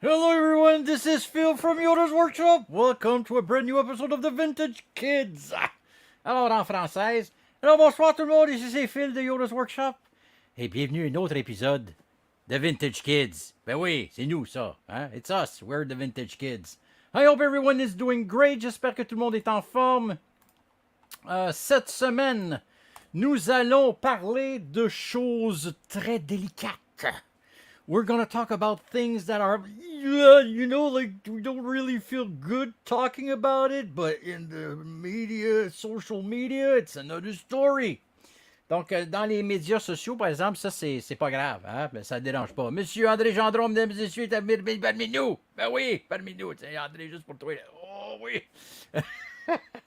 Hello everyone, this is Phil from Yoda's Workshop. Welcome to a brand new episode of the Vintage Kids. Alors en française, alors bonsoir tout le monde, ici c'est Phil de Yoda's Workshop. Et bienvenue à un autre épisode de Vintage Kids. Ben oui, c'est nous ça, hein? It's us, we're the Vintage Kids. I hope everyone is doing great, j'espère que tout le monde est en forme. Cette semaine, nous allons parler de choses très délicates. We're going to talk about things that are, like we don't really feel good talking about it, but in the media, social media, it's another story. Donc, dans les médias sociaux, par exemple, ça, c'est pas grave, hein? Ben, ça ne dérange pas. Monsieur André Gendron, mesdames et messieurs, parmi nous. Ben oui, parmi nous. C'est André, juste pour toi. Oh oui.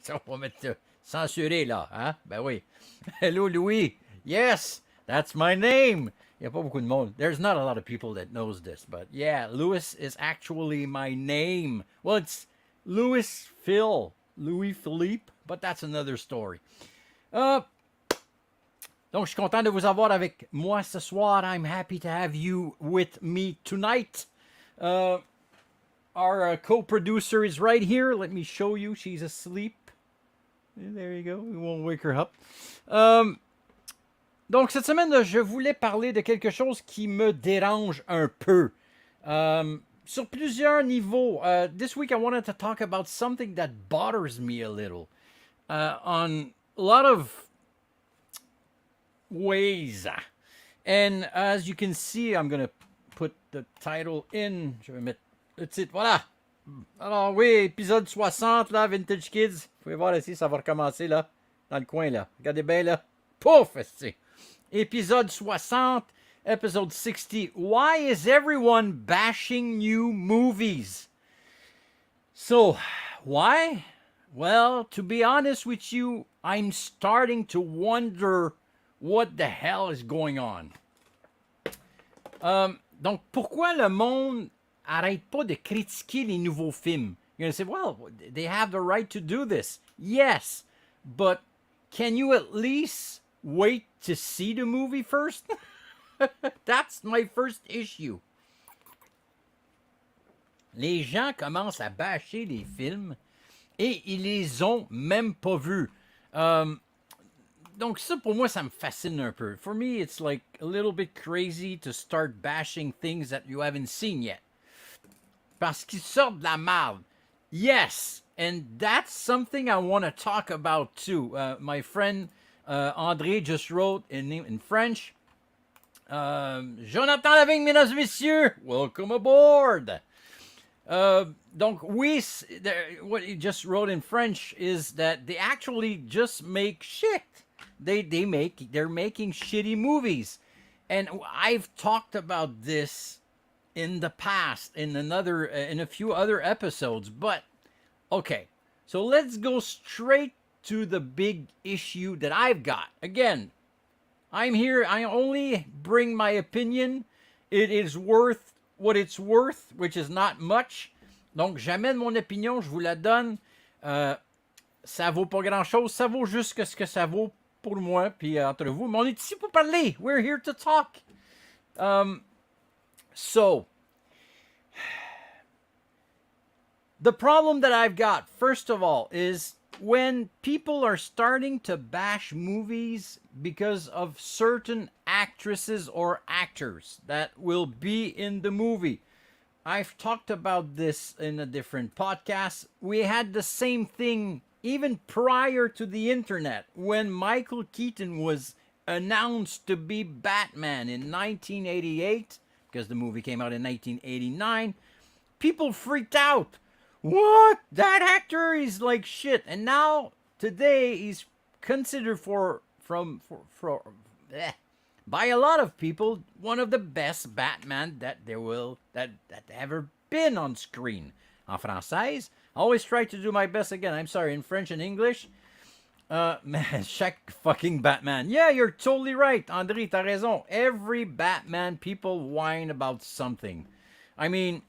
Ça, on va mettre censuré, là, hein? Ben oui. Hello, Louis. Yes, that's my name. Il n'y a pas beaucoup de monde. There's not a lot of people that knows this, but yeah, Louis is actually my name. Well, it's Louis Philippe, but that's another story. Donc, je suis content de vous avoir avec moi ce soir. I'm happy to have you with me tonight. Our co-producer is right here. Let me show you. She's asleep. There you go. We won't wake her up. Donc, cette semaine, je voulais parler de quelque chose qui me dérange un peu. Sur plusieurs niveaux. This week, I wanted to talk about something that bothers me a little. On a lot of ways. And as you can see, I'm going to put the title in. Je vais mettre le titre. Voilà. Alors, oui, épisode 60, là, Vintage Kids. Vous pouvez voir ici, ça va recommencer, là, dans le coin, là. Regardez bien, là. Pouf, c'est. Épisode 60, episode 60. Why is everyone bashing new movies? So, why? Well, to be honest with you, I'm starting to wonder what the hell is going on. Donc, pourquoi le monde arrête pas de critiquer les nouveaux films? You're going to say, well, they have the right to do this. Yes, but can you at least wait to see the movie first? That's my first issue. Les gens commencent à bâcher les films et ils les ont même pas vus. Donc ça, pour moi, ça me fascine un peu. For me, it's like a little bit crazy to start bashing things that you haven't seen yet. Parce qu'ils sortent de la merde. Yes, and that's something I want to talk about too. My friend André just wrote in French. Jonathan Lavigne, mesdames et messieurs, welcome aboard. Donc, oui, what he just wrote in French is that they actually just make shit. They're making shitty movies. And I've talked about this in the past in a few other episodes, but okay. So let's go straight to the big issue that I've got. Again, I'm here. I only bring my opinion. It is worth what it's worth, which is not much. Donc, j'amène mon opinion, je vous la donne. Ça vaut pas grand-chose. Ça vaut juste ce que ça vaut pour moi, puis entre vous. Mais on est ici pour parler. We're here to talk. So, the problem that I've got, first of all, is when people are starting to bash movies because of certain actresses or actors that will be in the movie. I've talked about this in a different podcast. We had the same thing even prior to the internet when Michael Keaton was announced to be Batman in 1988, because the movie came out in 1989. People freaked out. What? That actor is like shit. And now, today, he's considered by a lot of people, one of the best Batman that ever been on screen. En française, I always try to do my best again. I'm sorry, in French and English. Man, chaque fucking Batman. Yeah, you're totally right, André, t'as raison. Every Batman, people whine about something. I mean,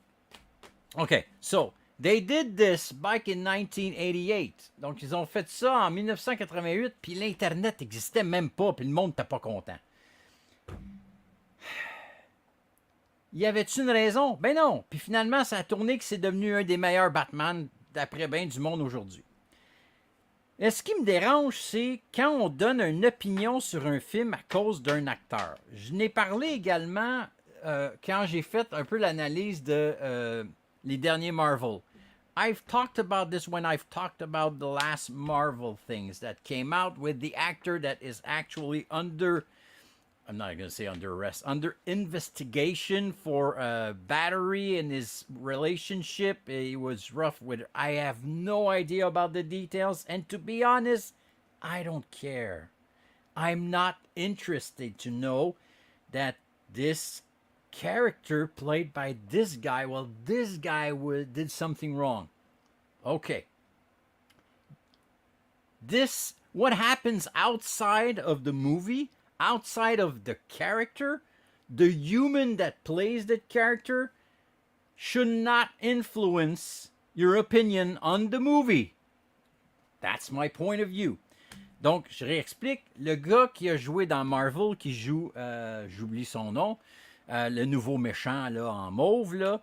okay, so they did this back in 1988. Donc, ils ont fait ça en 1988, puis l'Internet n'existait même pas, puis le monde n'était pas content. Y avait-tu une raison? Ben non. Puis finalement, ça a tourné que c'est devenu un des meilleurs Batman d'après bien du monde aujourd'hui. Et ce qui me dérange, c'est quand on donne une opinion sur un film à cause d'un acteur. Je n'ai parlé également quand j'ai fait un peu l'analyse de les derniers Marvel. I've talked about this when I've talked about the last Marvel things that came out with the actor that is actually under, I'm not going to say under arrest, under investigation for battery in his relationship. He was rough with her. I have no idea about the details. And to be honest, I don't care. I'm not interested to know that this character played by this guy, well, this guy did something wrong. Okay. This, what happens outside of the movie, outside of the character, the human that plays that character, should not influence your opinion on the movie. That's my point of view. Donc, je réexplique. Le gars qui a joué dans Marvel, qui joue, j'oublie son nom, le nouveau méchant là, en mauve, là,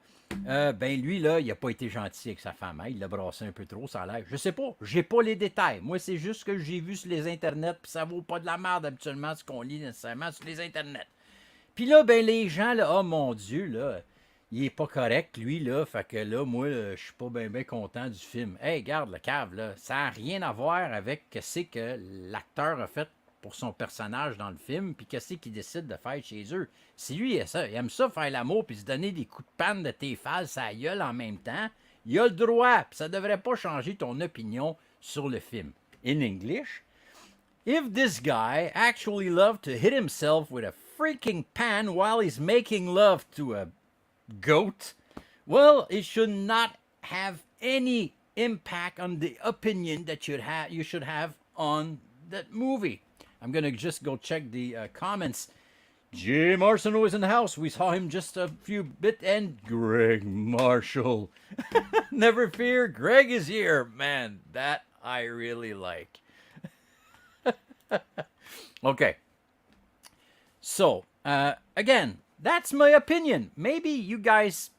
ben lui, là, il n'a pas été gentil avec sa femme. Hein? Il l'a brassé un peu trop, ça a l'air. Je sais pas, j'ai pas les détails. Moi, c'est juste ce que j'ai vu sur les internets, puis ça vaut pas de la merde habituellement, ce qu'on lit nécessairement sur les internets. Puis là, ben les gens, là, oh mon Dieu, là, il est pas correct, lui, là, fait que là, moi, je suis pas bien content du film. Hey, regarde le cave, là, ça n'a rien à voir avec ce que l'acteur a fait pour son personnage dans le film, puis qu'est-ce qu'il décide de faire chez eux. Si lui, il aime ça, faire l'amour, puis se donner des coups de panne de tes phases sa gueule en même temps, il a le droit, puis ça devrait pas changer ton opinion sur le film. In English, if this guy actually loved to hit himself with a freaking pan while he's making love to a goat, well, it should not have any impact on the opinion that you should have on that movie. I'm gonna just go check the comments. Jim Arsenault is in the house. We saw him just a few bit, and Greg Marshall. Never fear, Greg is here. Man, that I really like. Okay. So, again, that's my opinion. Maybe you guys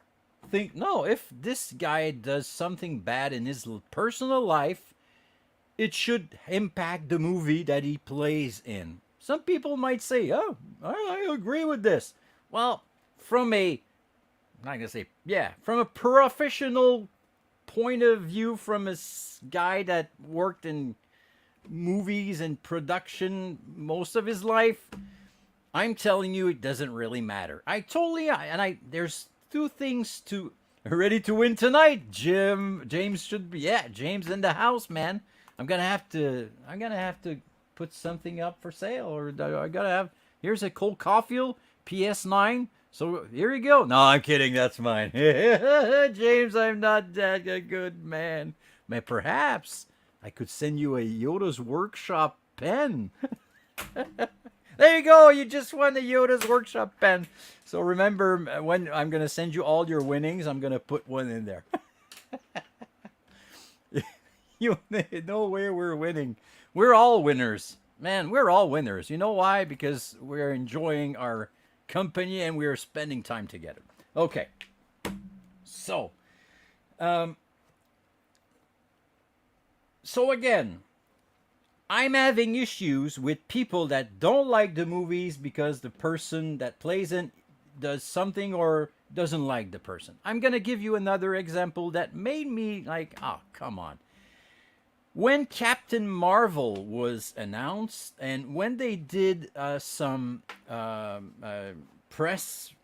think, no, if this guy does something bad in his personal life, it should impact the movie that he plays in. Some people might say, oh, I agree with this. Well, from a, I'm not going to say, yeah, from a professional point of view, from a guy that worked in movies and production most of his life, I'm telling you, it doesn't really matter. There's two things to, ready to win tonight. James should be, yeah, James in the house, man. I'm gonna have to put something up for sale, or I gotta have. Here's a Cole Caulfield PS9. So here you go. No, I'm kidding. That's mine. James, I'm not that a good man. But perhaps I could send you a Yoda's Workshop pen. There you go. You just won the Yoda's Workshop pen. So remember, when I'm gonna send you all your winnings, I'm gonna put one in there. You know where we're winning. We're all winners. Man, we're all winners. You know why? Because we're enjoying our company and we're spending time together. Okay. So again, I'm having issues with people that don't like the movies because the person that plays it does something or doesn't like the person. I'm going to give you another example that made me like, oh, come on. When Captain Marvel was announced, and when they did some press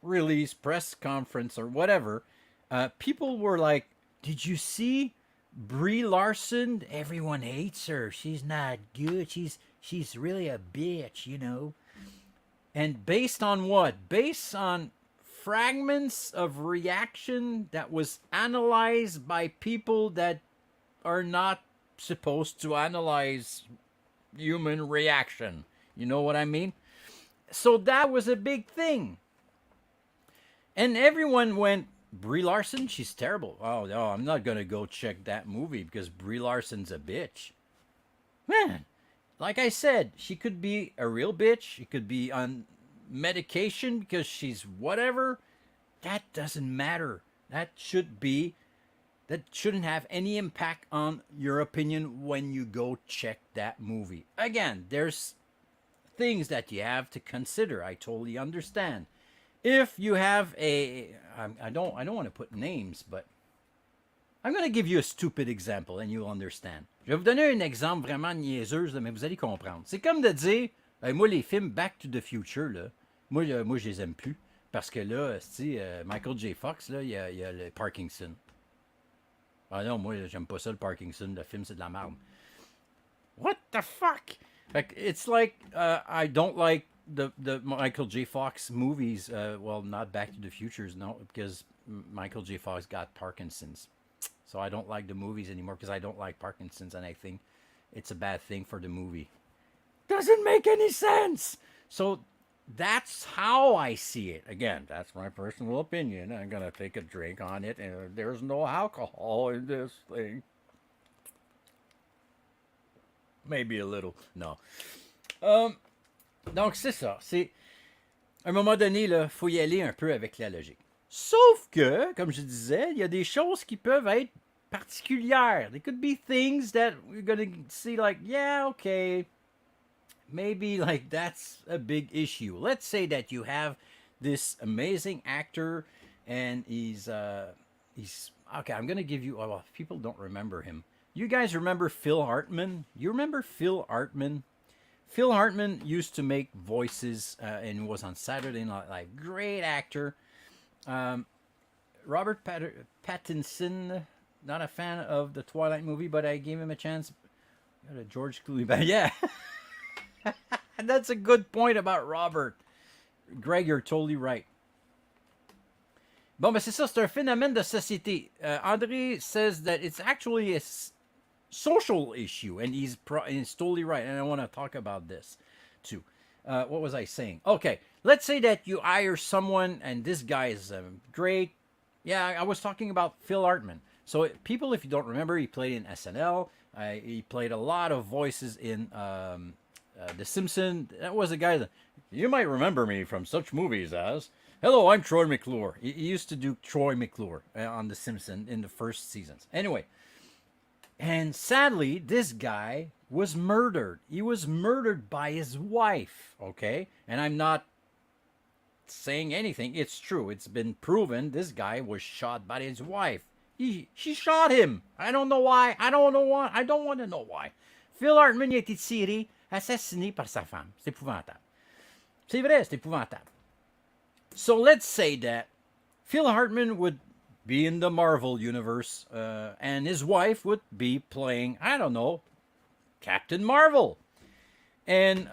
release, press conference, or whatever, people were like, "Did you see Brie Larson? Everyone hates her. She's not good. She's really a bitch, you know." And based on what? Based on fragments of reaction that was analyzed by people that are not supposed to analyze human reaction. You know what I mean? So that was a big thing. And everyone went, Brie Larson, she's terrible. Oh, no, I'm not going to go check that movie because Brie Larson's a bitch. Man, like I said, she could be a real bitch. She could be medication because she's whatever, that doesn't matter. That shouldn't have any impact on your opinion when you go check that movie. Again, there's things that you have to consider. I totally understand. If you have I don't want to put names, but I'm going to give you a stupid example and you'll understand. Je vais vous donner un exemple vraiment niaiseuse, mais vous allez comprendre. C'est comme de dire, moi les films Back to the Future, là, moi je les aime plus. Parce que là, Michael J. Fox, là, il y a le Parkinson. Ah non, moi j'aime pas ça le Parkinson, le film c'est de la merde. What the fuck? Like, it's like I don't like the Michael J. Fox movies. Well, not Back to the Futures, no, because Michael J. Fox got Parkinson's. So I don't like the movies anymore because I don't like Parkinson's, and I think it's a bad thing for the movie. Doesn't make any sense. So that's how I see it. Again, that's my personal opinion. I'm gonna take a drink on it, and there's no alcohol in this thing. Maybe a little. No. Donc c'est ça. C'est à un moment donné là, faut y aller un peu avec la logique. Sauf que, comme je disais, il y a des choses qui peuvent être particulières. There could be things that we're gonna see like, yeah, okay, maybe like that's a big issue. Let's say that you have this amazing actor and he's okay, I'm gonna give you, well, people don't remember him. You guys remember Phil Hartman? You remember Phil Hartman? Phil Hartman used to make voices and was on Saturday Night Live. Great actor. Robert Pattinson, not a fan of the Twilight movie, but I gave him a chance. George Clooney, yeah. That's a good point about Robert. Greg, you're totally right. Bon, ben c'est ça, c'est un phénomène de société. André says that it's actually a social issue, and he's totally right, and I want to talk about this too. What was I saying? Okay, let's say that you hire someone, and this guy is great. Yeah, I was talking about Phil Hartman. So people, if you don't remember, he played in SNL. He played a lot of voices in The Simpsons. That was a guy that you might remember me from such movies as, hello, I'm Troy McClure. He used to do Troy McClure on The Simpsons in the first seasons. Anyway, and sadly, this guy was murdered. He was murdered by his wife, okay? And I'm not saying anything. It's true. It's been proven this guy was shot by his wife. She shot him. I don't know why. I don't want to know why. Phil Hartman a été tiré, assassiné par sa femme. C'est épouvantable. C'est vrai, c'est épouvantable. So let's say that Phil Hartman would be in the Marvel universe, and his wife would be playing, I don't know, Captain Marvel. And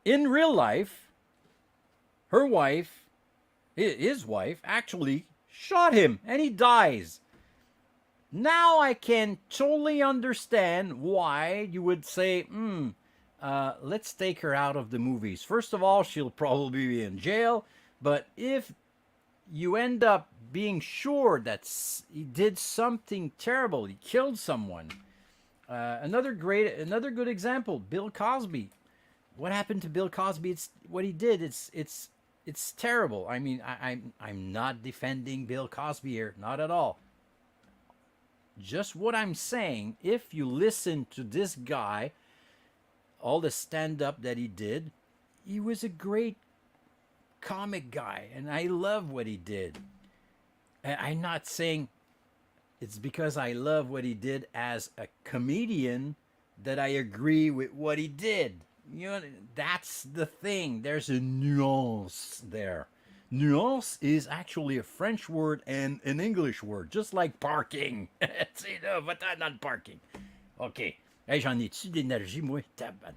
in real life, his wife, actually shot him, and he dies. Now I can totally understand why you would say, let's take her out of the movies. First of all, she'll probably be in jail, but if you end up being sure that he did something terrible, he killed someone. Another good example, Bill Cosby. What happened to Bill Cosby? It's what he did. It's terrible. I mean, I'm not defending Bill Cosby here, not at all. Just what I'm saying, if you listen to this guy, all the stand-up that he did, he was a great comic guy, and I love what he did. And I'm not saying it's because I love what he did as a comedian that I agree with what he did. You know, that's the thing. There's a nuance there. Nuance is actually a French word and an English word, just like parking. C'est là, va-t'en dans le parking. OK. Hey, j'en ai-tu d'énergie, moi? Tabarnak.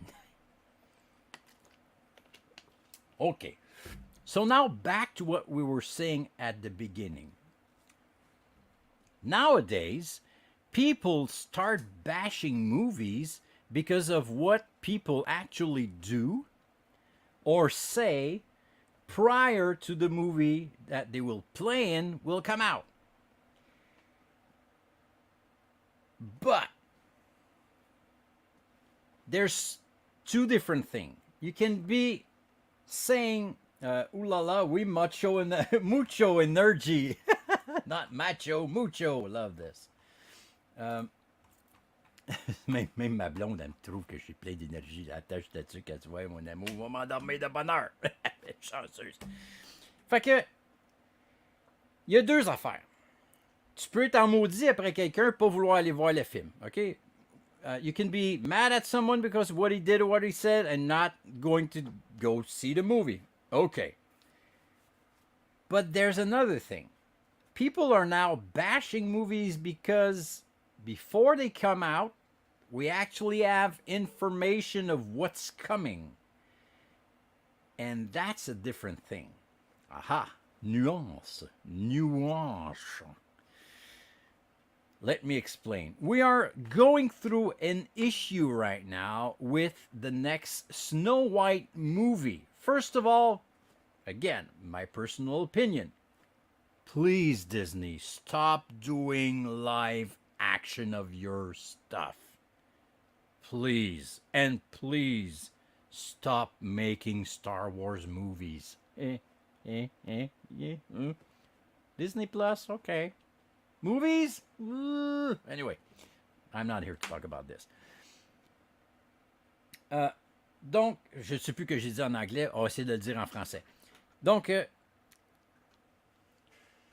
OK. So now back to what we were saying at the beginning. Nowadays, people start bashing movies because of what people actually do or say prior to the movie that they will play in will come out. But there's two different things. You can be saying, ooh la la, we macho and mucho energy. Not macho, mucho. Love this. Même ma blonde, elle me trouve que j'ai plein d'énergie. Attache là-dessus qu'elle se voit, mon amour, va m'endormir de bonheur. Chanceuse. Fait que, il y a deux affaires. Tu peux être en maudit après quelqu'un, pas vouloir aller voir le film, OK? You can be mad at someone because of what he did or what he said and not going to go see the movie. Okay. But there's another thing. People are now bashing movies because before they come out, we actually have information of what's coming. And that's a different thing. Aha. Nuance. Nuance. Let me explain. We are going through an issue right now with the next Snow White movie. First of all, again, my personal opinion. Please, Disney, stop doing live action of your stuff. Please. And please, stop making Star Wars movies. Disney Plus, okay. Movies? Anyway, I'm not here to talk about this. Donc, je ne sais plus que j'ai dit en anglais, on va essayer de le dire en français. Donc,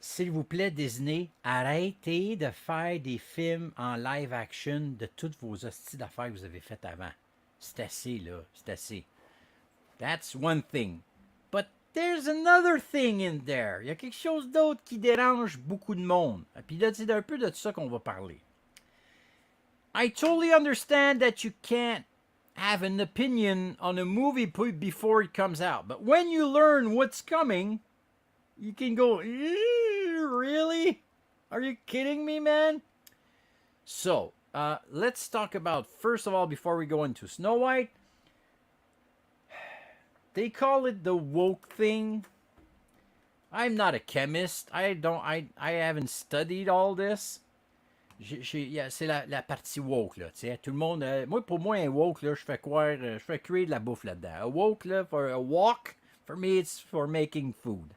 s'il vous plaît, Disney, arrêtez de faire des films en live action de toutes vos hosties d'affaires que vous avez faites avant. C'est assez, là. C'est assez. That's one thing. But there's another thing in there. Il y a quelque chose d'autre qui dérange beaucoup de monde. Puis là, c'est un peu de ça qu'on va parler. I totally understand that you can't have an opinion on a movie before it comes out. But when you learn what's coming, you can go, really? Are you kidding me, man? So, let's talk about, first of all, before we go into Snow White, they call it the woke thing. I'm not a chemist. I haven't studied all this. C'est la partie woke, là. Tout le monde, pour moi, un woke, là, je fais cuire de la bouffe là-dedans. A woke, là, for a walk, for me, it's for making food.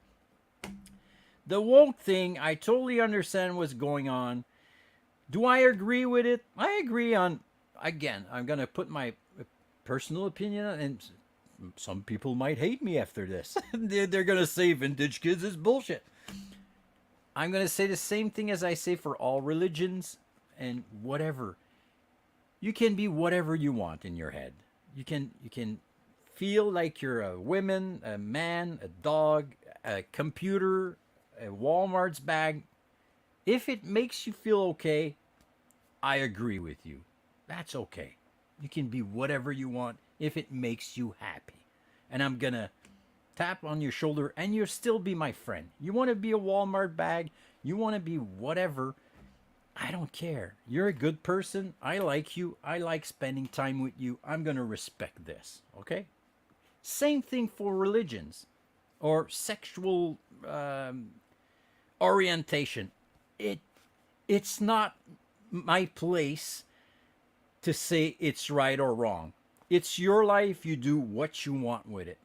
The woke thing, I totally understand what's going on. Do I agree with it? I agree on, again, I'm going to put my personal opinion on, and some people might hate me after this. They're going to say Vintage Kids is bullshit. I'm going to say the same thing as I say for all religions and whatever. You can be whatever you want in your head. You can feel like you're a woman, a man, a dog, a computer, a Walmart's bag. If it makes you feel okay, I agree with you. That's okay. You can be whatever you want if it makes you happy. And I'm going to tap on your shoulder and you'll still be my friend. You want to be a Walmart bag, you want to be whatever, I don't care. You're a good person. I like you. I like spending time with you. I'm going to respect this. Okay? Same thing for religions or sexual orientation. It's not my place to say it's right or wrong. It's your life. You do what you want with it.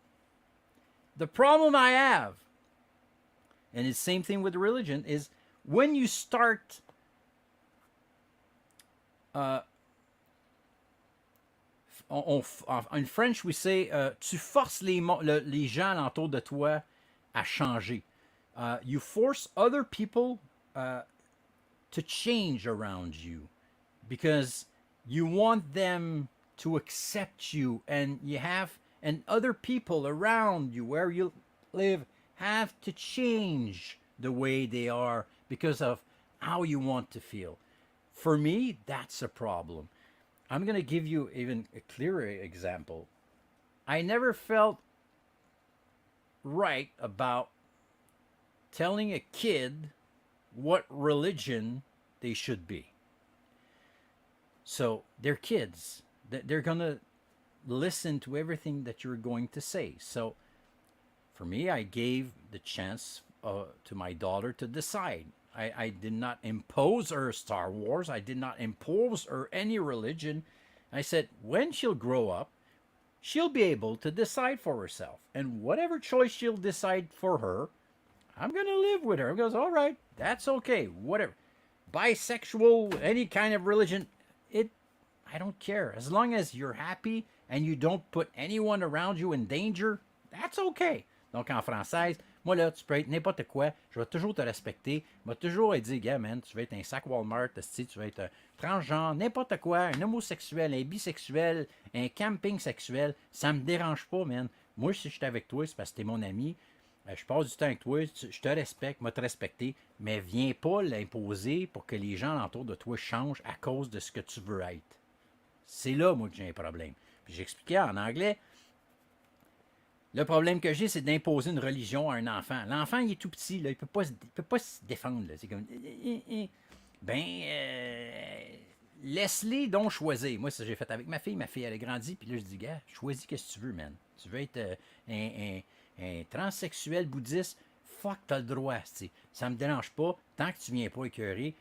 The problem I have, and it's the same thing with religion, is when you start in French we say tu forces les gens autour de toi à changer. You force other people to change around you because you want them to accept you, and you have, and other people around you where you live have to change the way they are because of how you want to feel. For me, that's a problem. I'm going to give you even a clearer example. I never felt right about telling a kid what religion they should be. So they're kids. They're going to listen to everything that you're going to say. So for me, I gave the chance to my daughter to decide. I did not impose her Star Wars. I did not impose her any religion. I said, when she'll grow up, she'll be able to decide for herself. And whatever choice she'll decide for her, I'm going to live with her. He goes, all right, that's okay, whatever. Bisexual, any kind of religion, I don't care. As long as you're happy and you don't put anyone around you in danger, that's okay. Donc, en française, moi, là, tu peux être n'importe quoi. Je vais toujours te respecter. Je vais toujours te dire, gars, man, tu vas être un sac Walmart, tu vas être transgenre, n'importe quoi, un homosexuel, un bisexuel, un camping sexuel. Ça me dérange pas, man. Moi, si je suis avec toi, c'est parce que t'es mon ami. Je passe du temps avec toi, je te respecte, moi te respecter, mais viens pas l'imposer pour que les gens autour de toi changent à cause de ce que tu veux être. C'est là, moi, que j'ai un problème. Puis j'expliquais en anglais, le problème que j'ai, c'est d'imposer une religion à un enfant. L'enfant, il est tout petit, là, il peut pas se défendre. Là. C'est comme... laisse-les donc choisir. Moi, ça j'ai fait avec ma fille. Ma fille, elle a grandi, puis là, je dis, gars, choisis ce que tu veux, man. Tu veux être un transsexuel bouddhiste, fuck, t'as le droit. T'sais. Ça me dérange pas, tant que tu viens pas écœurer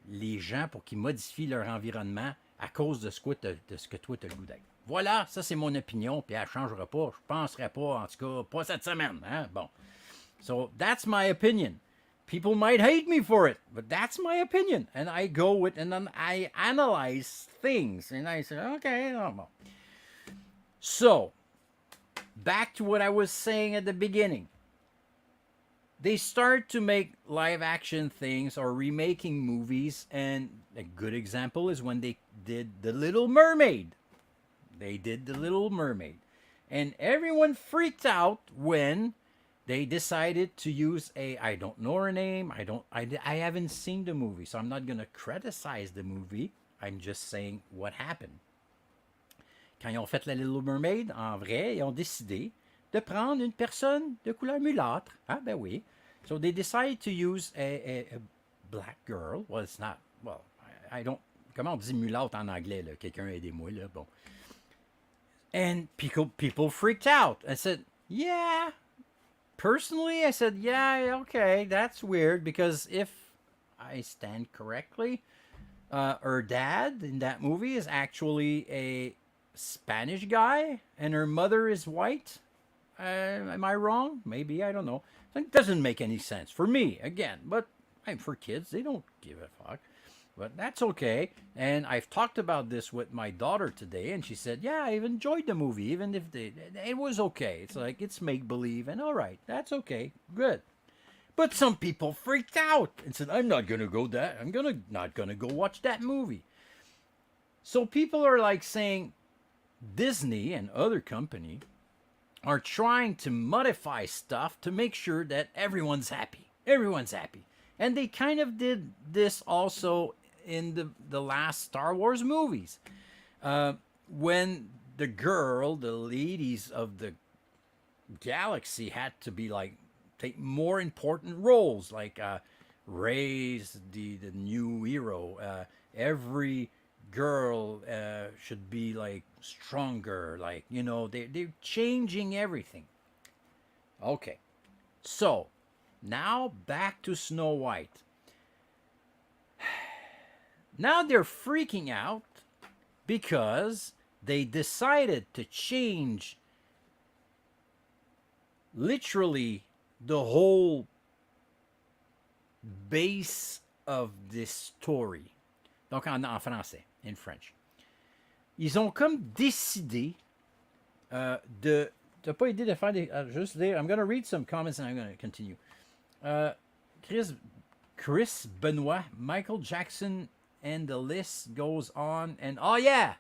les gens pour qu'ils modifient leur environnement à cause de ce que toi, tu as le goût d'être. Voilà, ça, c'est mon opinion, puis elle ne changera pas. Je ne penserai pas, en tout cas, pas cette semaine. Hein? Bon. So, that's my opinion. People might hate me for it, but that's my opinion. And I go with, and then I analyze things. And I say, okay, no. So, back to what I was saying at the beginning. They start to make live action things or remaking movies, and a good example is when they did The Little Mermaid. They did The Little Mermaid. And everyone freaked out when they decided to use I don't know her name, I haven't seen the movie, so I'm not going to criticize the movie. I'm just saying what happened. Quand ils ont fait La Little Mermaid, en vrai, ils ont décidé de prendre une personne de couleur mulâtre. Ah, ben oui. So they decided to use a black girl. Well, it's not, well, I don't, comment on dit mulâtre en anglais, là? Quelqu'un aidez-moi, là, bon. And people freaked out. I said, yeah. Personally, I said, yeah, okay, that's weird, because if I stand correctly, her dad in that movie is actually a Spanish guy, and her mother is white. Am I wrong? Maybe, I don't know. It doesn't make any sense for me, again. But for kids, they don't give a fuck. But that's okay. And I've talked about this with my daughter today, and she said, yeah, I've enjoyed the movie, even if it was okay. It's like, it's make-believe, and all right, that's okay, good. But some people freaked out and said, I'm not going to go that. Not going to go watch that movie. So people are like saying Disney and other company are trying to modify stuff to make sure that everyone's happy. Everyone's happy. And they kind of did this also in the last Star Wars movies. When the ladies of the galaxy had to be like, take more important roles, like Rey's the new hero. Every girl should be like stronger, like, you know, they're changing everything. Okay, so now back to Snow White. Now they're freaking out because they decided to change literally the whole base of this story. Donc en français, in French. Ils ont comme décidé de... T'as pas idée de faire des... juste lire. I'm going to read some comments and I'm going to continue. Chris Benoit, Michael Jackson, and the list goes on. And oh yeah,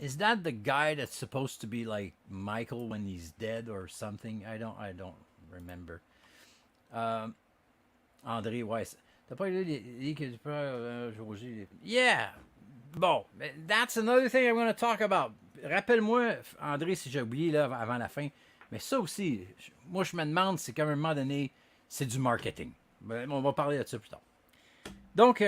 is that the guy that's supposed to be like Michael when he's dead or something? I don't remember. André Weiss. T'as pas idée que tu peux yeah. Bon, that's another thing I'm going to talk about. Rappelle-moi, André, si j'ai oublié là avant la fin. Mais ça aussi, moi je me demande si, comme à un moment donné, c'est du marketing. On va parler de ça plus tard. Donc,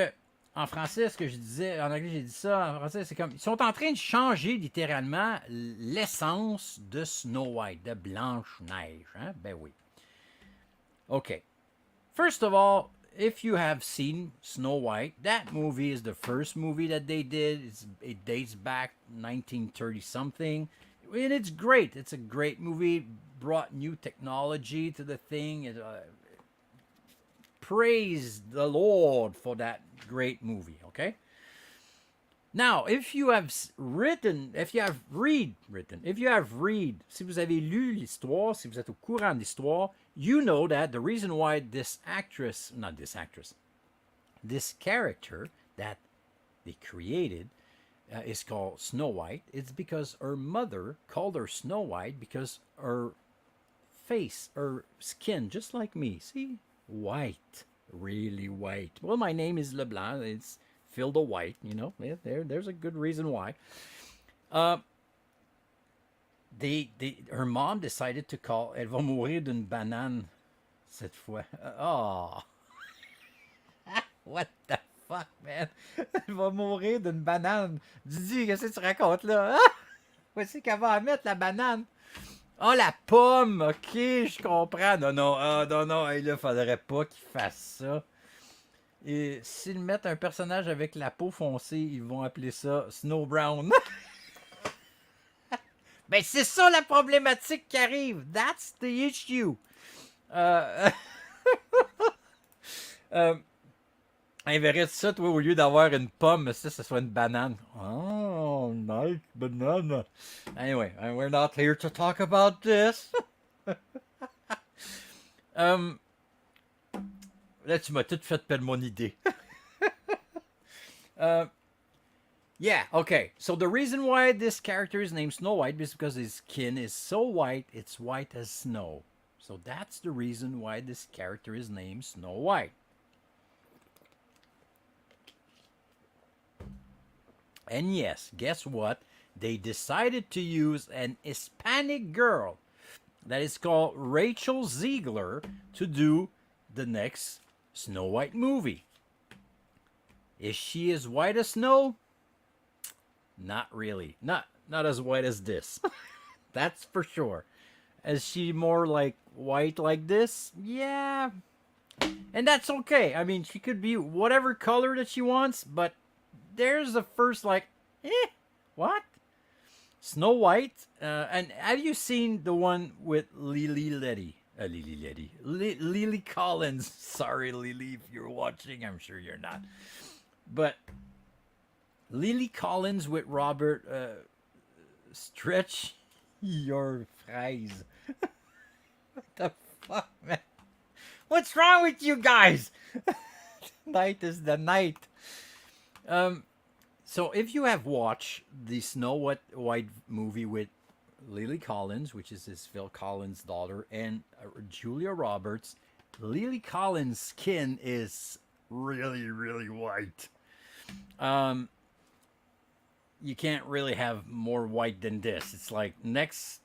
en français, ce que je disais, en anglais j'ai dit ça, en français c'est comme, ils sont en train de changer littéralement l'essence de Snow White, de Blanche-Neige. Hein? Ben oui. OK. First of all, if you have seen Snow White, that movie is the first movie that they did. It dates back 1930 something, and it's great. It's a great movie. Brought new technology to the thing. Praise the Lord for that great movie. Okay. Now, if you have read, si vous avez lu l'histoire, si vous êtes au courant de l'histoire, you know that the reason why this character that they created is called Snow White, it's because her mother called her Snow White because her face, her skin, just like me, see, white, really white. Well, my name is LeBlanc, it's filled with white, you know. Yeah, there's a good reason why. Her mom decided to call. Elle va mourir d'une banane cette fois. Oh, what the fuck, man? Elle va mourir d'une banane. Didi, qu'est-ce que tu racontes là? Voici qu'elle va mettre la banane. Oh, la pomme. Ok, je comprends. Non, il ne faudrait pas qu'il fasse ça. Et s'ils mettent un personnage avec la peau foncée, ils vont appeler ça Snow Brown. Ben, c'est ça la problématique qui arrive. That's the issue. Inverse ça, toi, au lieu d'avoir une pomme, ça soit une banane. Oh, nice banana. Anyway, we're not here to talk about this. Là, tu m'as tout fait perdre mon idée. Yeah, okay. So the reason why this character is named Snow White is because his skin is so white, it's white as snow. So that's the reason why this character is named Snow White. And yes, guess what? They decided to use an Hispanic girl that is called Rachel Ziegler to do the next Snow White movie. Is she as white as snow? Not really. Not as white as this. That's for sure. Is she more like white like this? Yeah. And that's okay. I mean, she could be whatever color that she wants, but there's the first what? Snow White? And have you seen the one with Lily Collins? Sorry, Lily, if you're watching. I'm sure you're not. But Lily Collins with Robert Stretch your fries. What the fuck, man? What's wrong with you guys? Night is the night. So if you have watched the Snow White movie with Lily Collins, which is Phil Collins' daughter, and Julia Roberts, Lily Collins' skin is really, really white. You can't really have more white than this. It's like next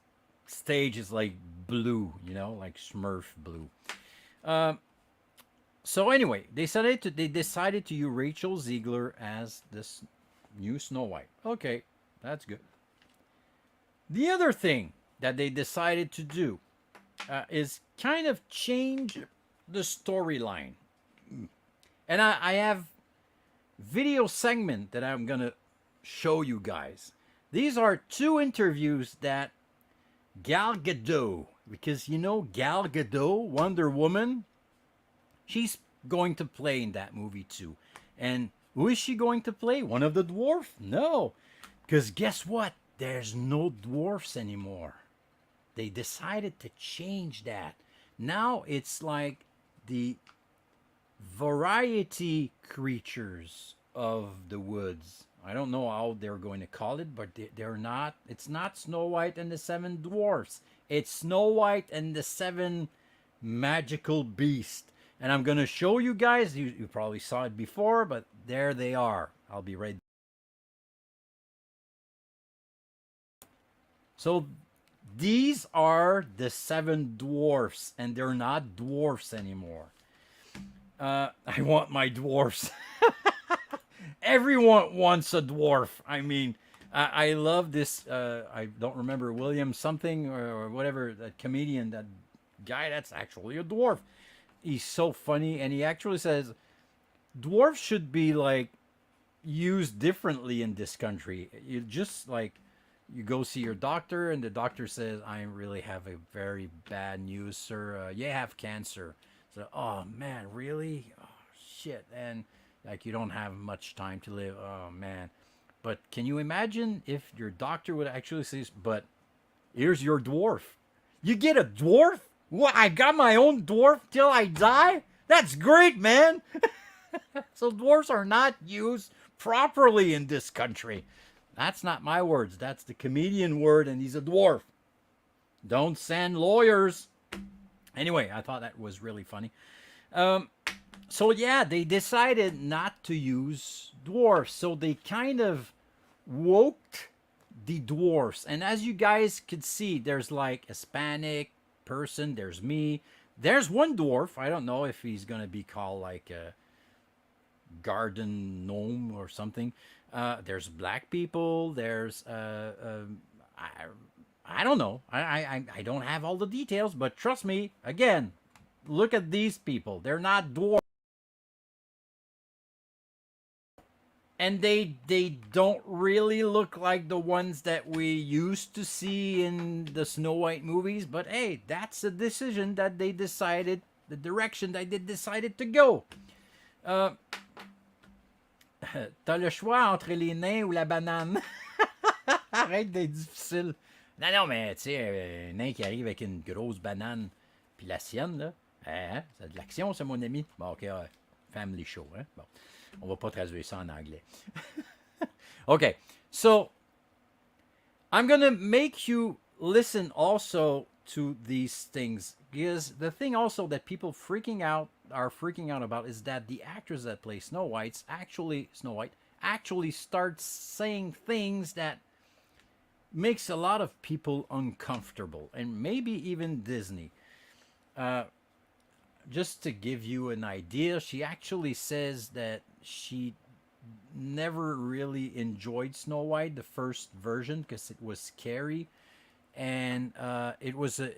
stage is like blue, you know, like Smurf blue. So anyway, they decided to use Rachel Ziegler as this new Snow White. Okay, that's good. The other thing that they decided to do is kind of change the storyline. And I have video segment that I'm gonna show you guys. These are two interviews that Gal Gadot, because you know Gal Gadot, Wonder Woman, she's going to play in that movie too. And who is she going to play? One of the dwarfs? No. Because guess what? There's no dwarfs anymore. They decided to change that. Now it's like the variety creatures of the woods. I don't know how they're going to call it, but they're not. It's not Snow White and the Seven Dwarfs. It's Snow White and the Seven Magical Beasts. And I'm going to show you guys. You probably saw it before, but there they are. I'll be right. So these are the seven dwarfs, and they're not dwarfs anymore. I want my dwarfs. Everyone wants a dwarf. I mean, I love this. I don't remember William something or whatever, that comedian, that guy that's actually a dwarf. he's so funny, and he actually says dwarfs should be like used differently in this country. You just like you go see your doctor, and the doctor says, "I really have a very bad news, sir. You have cancer." So, oh man, really? Oh shit, and like you don't have much time to live. Oh man. But can you imagine if your doctor would actually say, "But here's your dwarf. You get a dwarf? What? I got my own dwarf till I die? That's great, man." So dwarfs are not used properly in this country. That's not my words. That's the comedian word, and he's a dwarf. Don't send lawyers. Anyway, I thought that was really funny. So yeah, they decided not to use dwarfs. So they kind of woke the dwarfs. And as you guys could see, there's like a Hispanic person. There's me. There's one dwarf. I don't know if he's going to be called like a garden gnome or something. There's black people. There's I don't know. I don't have all the details, but trust me. Again, look at these people. They're not dwarves, and they don't really look like the ones that we used to see in the Snow White movies. But hey, that's a decision that they decided. The direction that they decided to go. T'as le choix entre les nains ou la banane. Arrête d'être difficile. Non, non, mais tu sais, un nain qui arrive avec une grosse banane, puis la sienne, là, hein, c'est de l'action, ça, mon ami. Bon, ok, family show, hein. Bon, on va pas traduire ça en anglais. Okay, so I'm gonna make you listen also to these things, because the thing also that people are freaking out about is that the actress that plays Snow White actually starts saying things that makes a lot of people uncomfortable, and maybe even Disney. Just to give you an idea, she actually says that she never really enjoyed Snow White, the first version, because it was scary, and it was a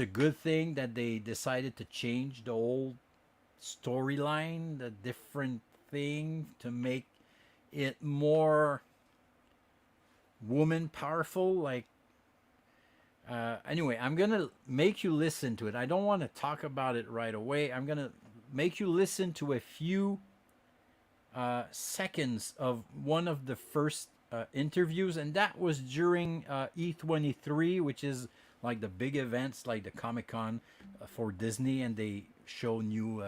good thing that they decided to change the whole storyline, the different thing, to make it more woman powerful. Like, anyway, I'm gonna make you listen to it. I don't want to talk about it right away. I'm gonna make you listen to a few seconds of one of the first interviews, and that was during E23, which is like the big events like the Comic-Con for Disney, and they show new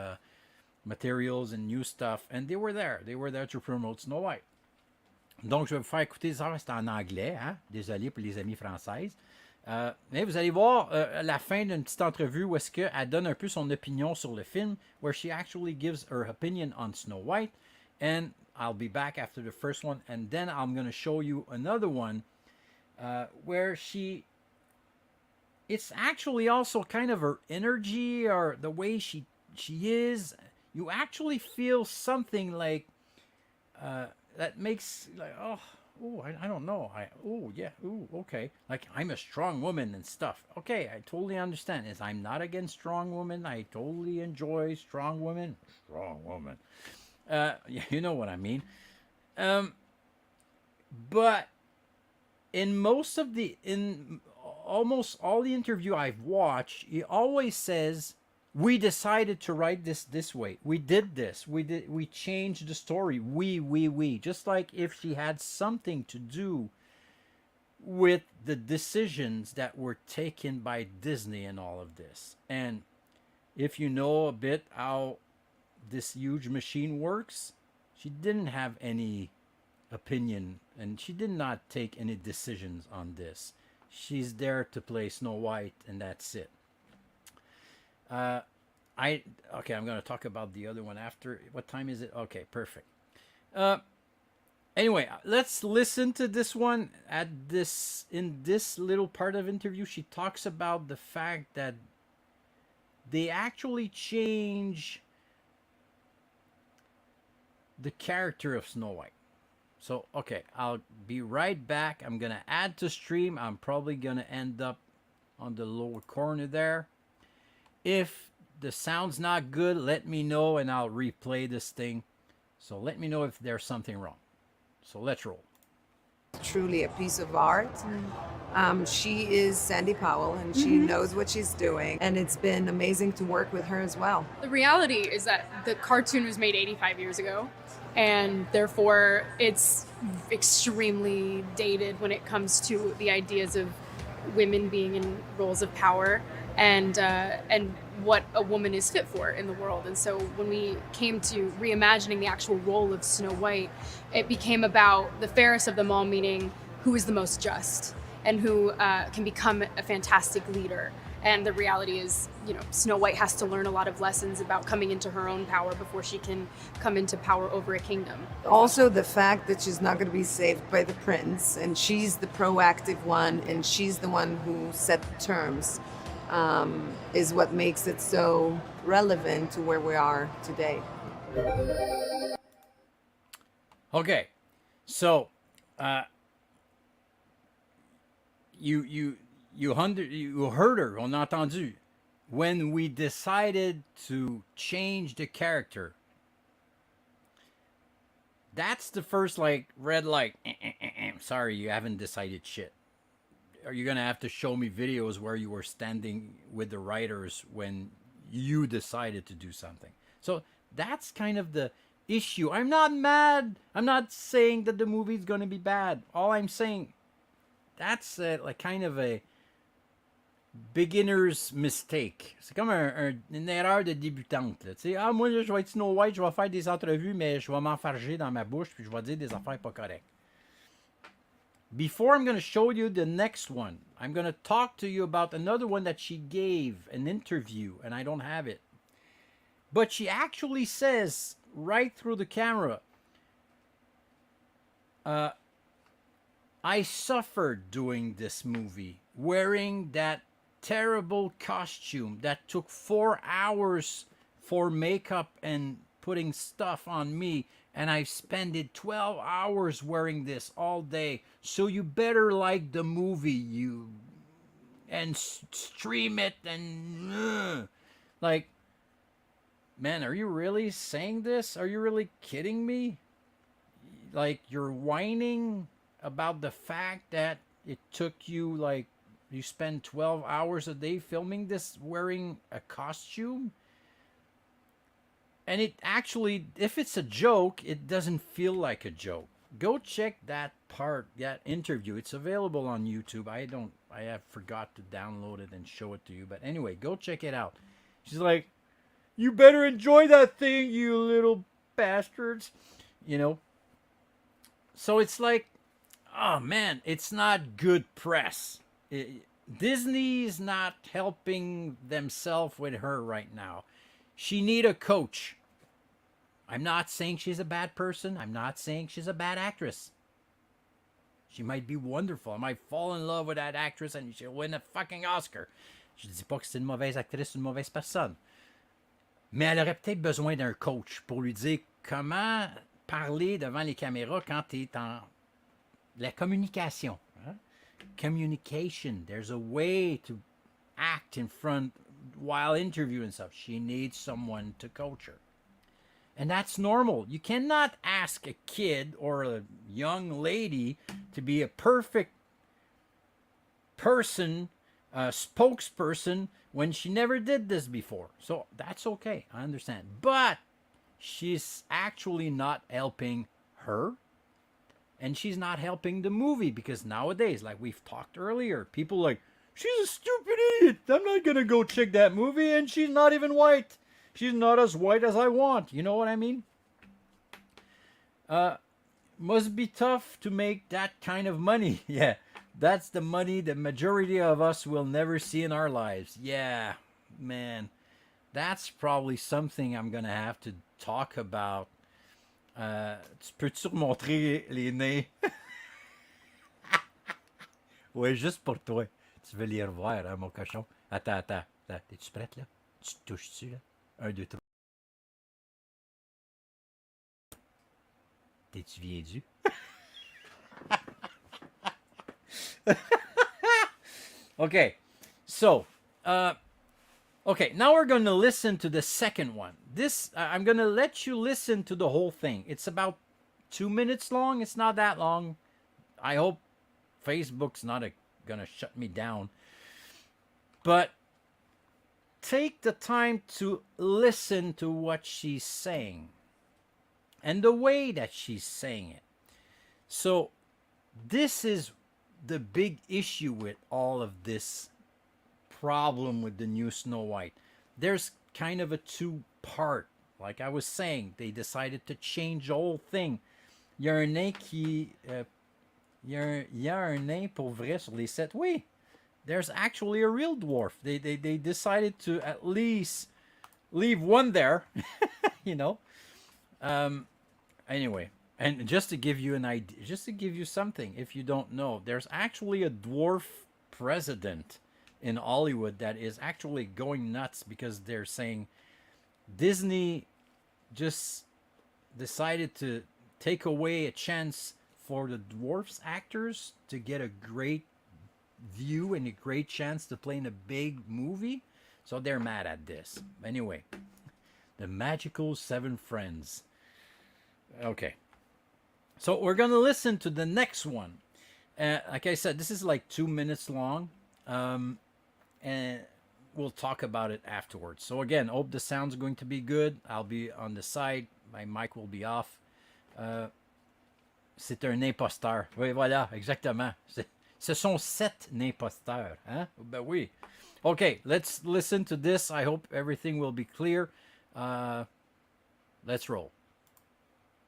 materials and new stuff, and they were there to promote Snow White. Donc je vais vous faire écouter ça, c'est en anglais, hein? Désolé pour les amis françaises. Mais vous allez voir la fin d'une petite entrevue où est-ce qu'elle donne un peu son opinion sur le film, where she actually gives her opinion on Snow White. And I'll be back after the first one, and then I'm going to show you another one where it's actually also kind of her energy or the way she is. You actually feel something like that makes like, I don't know. Okay. Like, I'm a strong woman and stuff. Okay, I totally understand. As I'm not against strong women. I totally enjoy strong women. Strong woman. You know what I mean. But in almost all the interview I've watched, he always says, "We decided to write this way. We did this. We changed the story. We." Just like if she had something to do with the decisions that were taken by Disney and all of this. And if you know a bit how this huge machine works, she didn't have any opinion, and she did not take any decisions on this. She's there to play Snow White, and that's it. I'm going to talk about the other one after. What time is it? Okay, perfect. Anyway, let's listen to this one. In this little part of interview, she talks about the fact that they actually change the character of Snow White. So, okay, I'll be right back. I'm going to add to stream. I'm probably going to end up on the lower corner there. If the sound's not good, let me know and I'll replay this thing. So let me know if there's something wrong. So let's roll. Truly a piece of art. She is Sandy Powell, and she knows what she's doing, and it's been amazing to work with her as well. The reality is that the cartoon was made 85 years ago, and therefore it's extremely dated when it comes to the ideas of women being in roles of power and what a woman is fit for in the world. And so when we came to reimagining the actual role of Snow White, it became about the fairest of them all, meaning who is the most just and who can become a fantastic leader. And the reality is, Snow White has to learn a lot of lessons about coming into her own power before she can come into power over a kingdom. Also, the fact that she's not going to be saved by the prince, and she's the proactive one, and she's the one who set the terms, is what makes it so relevant to where we are today. Okay, so you heard her, on a entendu. When we decided to change the character, that's the first red light. Sorry, you haven't decided shit. Are you gonna have to show me videos where you were standing with the writers when you decided to do something? So that's kind of the issue. I'm not mad. I'm not saying that the movie's gonna be bad. All I'm saying, that's kind of a beginner's mistake. C'est comme une erreur de débutante. Tu sais, moi, là, je vais être Snow White, je vais faire des entrevues, mais je vais m'enfarger dans ma bouche, puis je vais dire des affaires pas correctes. Before I'm going to show you the next one, I'm going to talk to you about another one that she gave an interview, and I don't have it. But she actually says right through the camera, I suffered doing this movie, wearing that terrible costume that took 4 hours for makeup and putting stuff on me, and I've spent 12 hours wearing this all day. So you better like the movie, and stream it, and man, are you really saying this? Are you really kidding me? You're whining about the fact that it took you you spend 12 hours a day filming this wearing a costume? And it actually, if it's a joke, it doesn't feel like a joke. Go check that part, that interview. It's available on YouTube. I have forgot to download it and show it to you. But anyway, go check it out. She's like, you better enjoy that thing, you little bastards. So it's like, oh man, it's not good press. Disney's not helping themselves with her right now. She need a coach. I'm not saying she's a bad person. I'm not saying she's a bad actress. She might be wonderful. I might fall in love with that actress and she'll win a fucking Oscar. Je dis pas que c'est une mauvaise actrice, une mauvaise personne. Mais elle aurait peut-être besoin d'un coach pour lui dire comment parler devant les caméras quand tu es en la communication. Hein? Communication. There's a way to act in front while interviewing stuff. She needs someone to coach her. And that's normal. You cannot ask a kid or a young lady to be a perfect person, spokesperson, when she never did this before. So that's okay. I understand. But she's actually not helping her. And she's not helping the movie, because nowadays, like we've talked earlier, people she's a stupid idiot. I'm not going to go check that movie, and she's not even white. She's not as white as I want. You know what I mean? Must be tough to make that kind of money. Yeah, that's the money the majority of us will never see in our lives. Yeah, man. That's probably something I'm going to have to talk about. Tu peux-tu remontrer les nez? Ouais, juste pour toi. Tu veux les revoir, hein, mon cochon? Attends. T'es-tu prête, là? Tu te touches-tu, là? 1, 2, 3. T'es-tu viens-tu? Okay, so, Okay, now we're going to listen to the second one. This, I'm going to let you listen to the whole thing. It's about 2 minutes long. It's not that long. I hope Facebook's not going to shut me down. But take the time to listen to what she's saying and the way that she's saying it. So this is the big issue with all of this problem with the new Snow White. There's kind of a two-part. Like I was saying, they decided to change the whole thing. Il y a un nain qui... il y a un nain pour vrai sur les sept. Oui, there's actually a real dwarf. They decided to at least leave one there, you know. Anyway, and just to give you an idea, just to give you something, if you don't know, there's actually a dwarf president in Hollywood that is actually going nuts because they're saying Disney just decided to take away a chance for the dwarfs actors to get a great view and a great chance to play in a big movie. So they're mad at this. Anyway, the magical seven friends. Okay. So we're going to listen to the next one. Like I said, this is like 2 minutes long. And we'll talk about it afterwards. So again, hope the sound's going to be good. I'll be on the side. My mic will be off. C'est un imposteur. Oui, voilà, exactement. Ce sont 7 imposteurs. Hein? Ben oui. Okay, let's listen to this. I hope everything will be clear. Let's roll.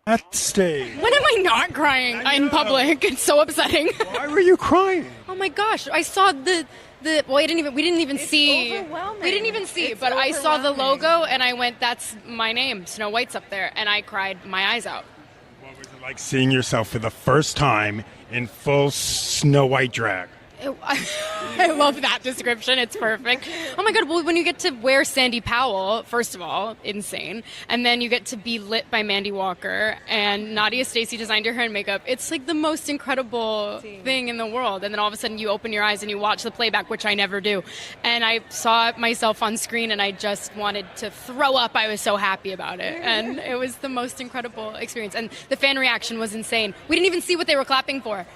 At stage. When am I not crying in public? It's so upsetting. Why were you crying? Oh my gosh! I saw the well, we didn't even see. overwhelming. We didn't even see, It's but I saw the overwhelming. logo and I went, "That's my name, Snow White's up there," and I cried my eyes out. What was it like seeing yourself for the first time in full Snow White drag? I love that description. It's perfect. Oh my God. Well, when you get to wear Sandy Powell, first of all, insane. And then you get to be lit by Mandy Walker and Nadia Stacey designed your hair and makeup. It's like the most incredible thing in the world. And then all of a sudden you open your eyes and you watch the playback, which I never do. And I saw myself on screen and I just wanted to throw up. I was so happy about it. And it was the most incredible experience. And the fan reaction was insane. We didn't even see what they were clapping for.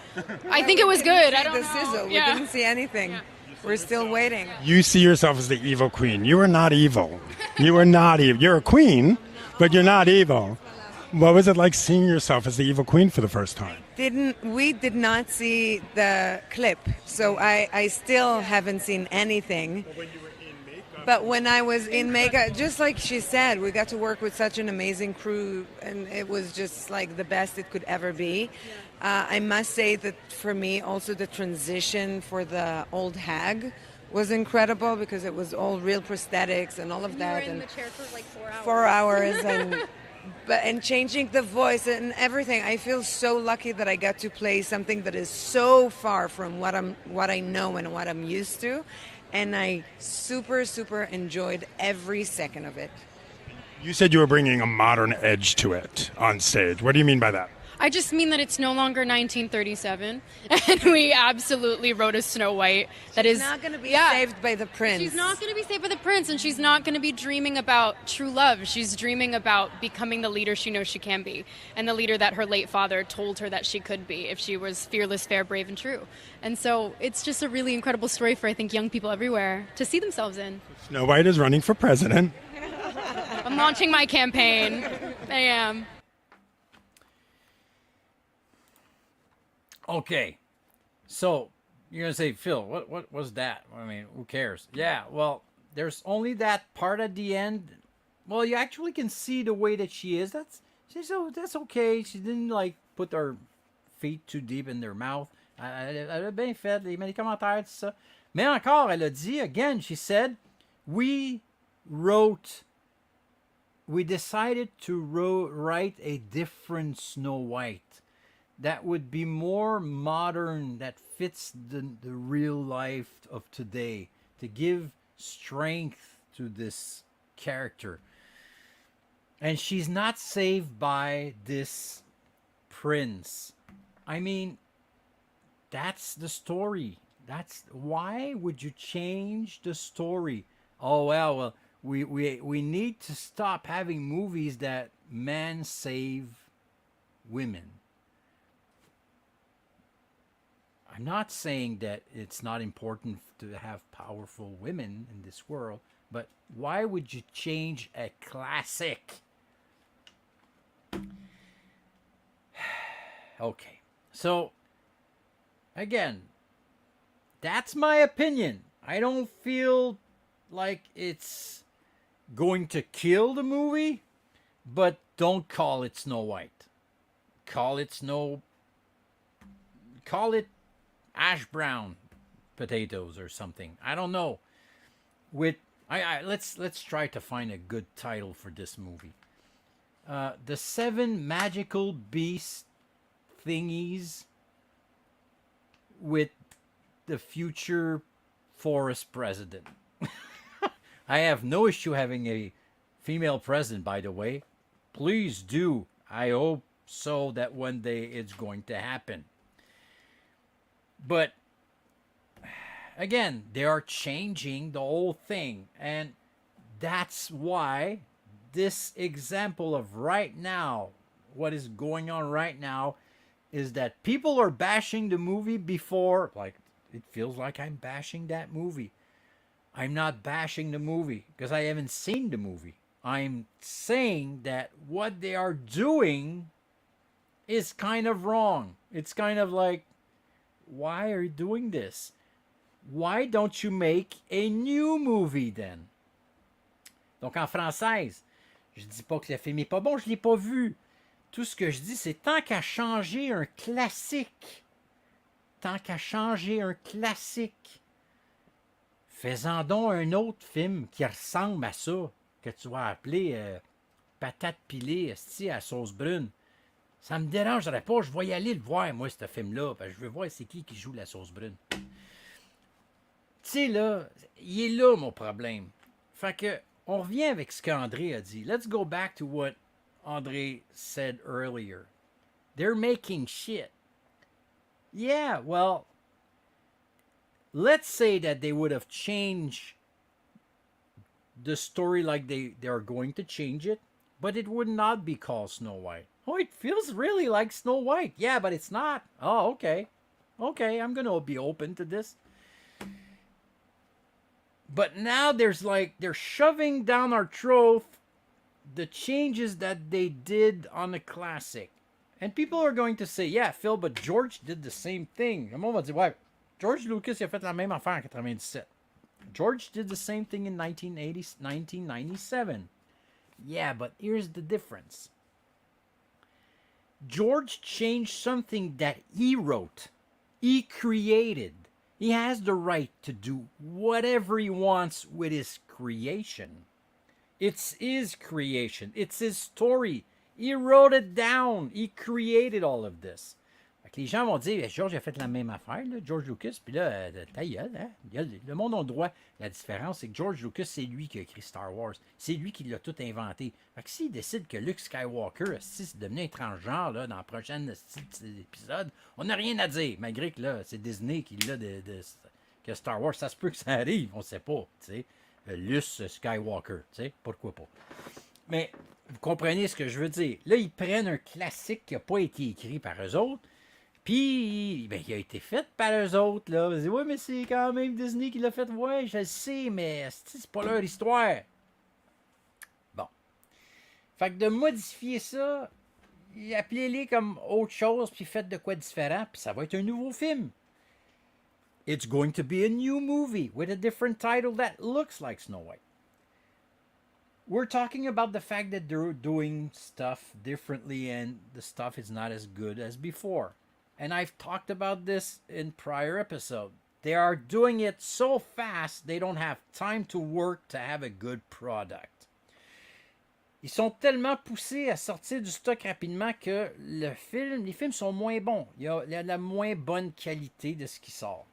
I think it was good. I don't the know. sizzle. We Yeah. didn't see anything. We're still waiting. You see yourself as the evil queen. You are not evil. You are not evil. You're a queen, but you're not evil. What was it like seeing yourself as the evil queen for the first time? We did not see the clip, so I still haven't seen anything. But when I was in makeup, just like she said, we got to work with such an amazing crew, and it was just like the best it could ever be. I must say that for me, also the transition for the old hag was incredible because it was all real prosthetics and all of that. You were in and the chair for like 4 hours. 4 hours and changing the voice and everything. I feel so lucky that I got to play something that is so far from what I know and what I'm used to. And I super enjoyed every second of it. You said you were bringing a modern edge to it on stage. What do you mean by that? I just mean that it's no longer 1937, and we absolutely wrote a Snow White that is She's not going to be yeah. saved by the prince. She's not going to be saved by the prince, and she's not going to be dreaming about true love. She's dreaming about becoming the leader she knows she can be, and the leader that her late father told her that she could be if she was fearless, fair, brave, and true. And so it's just a really incredible story for, I think, young people everywhere to see themselves in. Snow White is running for president. I'm launching my campaign. I am. Okay, so you're gonna say, Phil, what was that? I mean, who cares? Yeah, well, there's only that part at the end. Well, you actually can see the way that she is. That's okay. She didn't like put her feet too deep in their mouth. Elle a bien fait, les commentaires, tout ça. Mais encore, elle a dit, again, she said, we decided to write a different Snow White that would be more modern, that fits the real life of today, to give strength to this character. And she's not saved by this prince. I mean, that's the story. That's why would you change the story Oh well, we need to stop having movies that men save women. I'm not saying that it's not important to have powerful women in this world, but why would you change a classic? Okay, so again, that's my opinion. I don't feel like it's going to kill the movie, but don't call it Snow White. Call it ash brown potatoes or something. I don't know. Let's try to find a good title for this movie. The 7 magical beast thingies with the future forest president. I have no issue having a female president, by the way. Please do. I hope so that one day it's going to happen. But again, they are changing the whole thing. And that's why this example of right now, what is going on right now, is that people are bashing the movie before. Like, it feels like I'm bashing that movie. I'm not bashing the movie because I haven't seen the movie. I'm saying that what they are doing is kind of wrong. It's kind of like, why are you doing this? Why don't you make a new movie then? Donc en française, je dis pas que le film est pas bon, je l'ai pas vu. Tout ce que je dis, c'est tant qu'à changer un classique, fais-en donc un autre film qui ressemble à ça, que tu vas appeler Patate pilée esti, à sauce brune. Ça me dérangerait pas, je vais y aller le voir, moi, ce film-là, parce que je veux voir c'est qui joue la sauce brune. Tu sais, là, il est là, mon problème. Fait que, on revient avec ce qu'André a dit. Let's go back to what André said earlier. They're making shit. Yeah, well, let's say that they would have changed the story like they are going to change it, but it would not be called Snow White. Oh, it feels really like Snow White. Yeah, but it's not. Oh, okay. Okay, I'm going to be open to this. But now there's like, they're shoving down our throat the changes that they did on the classic. And people are going to say, yeah, Phil, but George did the same thing. Le monde va dire, ouais, George Lucas il a fait la même affaire en 97. George did the same thing in 1997. Yeah, but here's the difference. George changed something that he wrote. He created. He has the right to do whatever he wants with his creation. It's his creation. It's his story. He wrote it down. He created all of this. Fait que les gens vont dire, George a fait la même affaire, là, George Lucas, puis là, ta gueule, hein? Le monde a le droit. La différence, c'est que George Lucas, c'est lui qui a écrit Star Wars. C'est lui qui l'a tout inventé. Fait que s'il décide que Luke Skywalker, si c'est devenu un transgenre là, dans la prochaine épisode, on n'a rien à dire, malgré que là, c'est Disney qui l'a que Star Wars, ça se peut que ça arrive, on sait pas, tu sais. Luke Skywalker, tu sais, pourquoi pas. Mais, vous comprenez ce que je veux dire. Là, ils prennent un classique qui n'a pas été écrit par eux autres, puis, ben, il a été fait par eux autres, là. Vous dites, ouais, mais c'est quand même Disney qui l'a fait. Ouais, je le sais, mais c'est pas leur histoire. Bon. Fait que de modifier ça, appelez-les comme autre chose, puis faites de quoi différent, puis ça va être un nouveau film. It's going to be a new movie with a different title that looks like Snow White. We're talking about the fact that they're doing stuff differently and the stuff is not as good as before. And I've talked about this in prior episodes. They are doing it so fast, they don't have time to work to have a good product. Ils sont tellement poussés à sortir du stock rapidement que les films sont moins bons. Il y a la moins bonne qualité de ce qui sort.